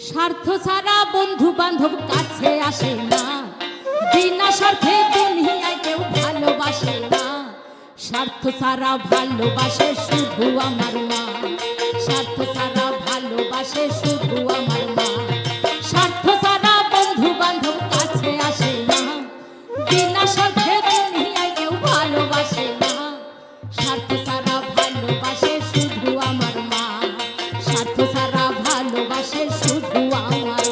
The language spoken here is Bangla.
স্বার্থ ছাড়া বন্ধু বান্ধব কাছে আসে না, বিনা স্বার্থে দুনিয়ায় কেউ ভালোবাসে না। স্বার্থ ছাড়া ভালোবাসে শুধু আমার মা, স্বার্থ ছাড়া ভালোবাসে শুধু আমার মা। স্বার্থ ছাড়া বন্ধু বান্ধব কাছে আসে না, বিনা স্বার্থে দুনিয়ায় কেউ ভালোবাসে না। স্বার্থ ছাড়া ভালোবাসে শুধু আমার মা, স্বার্থ ছাড়া ভালোবাসে শুধু আমার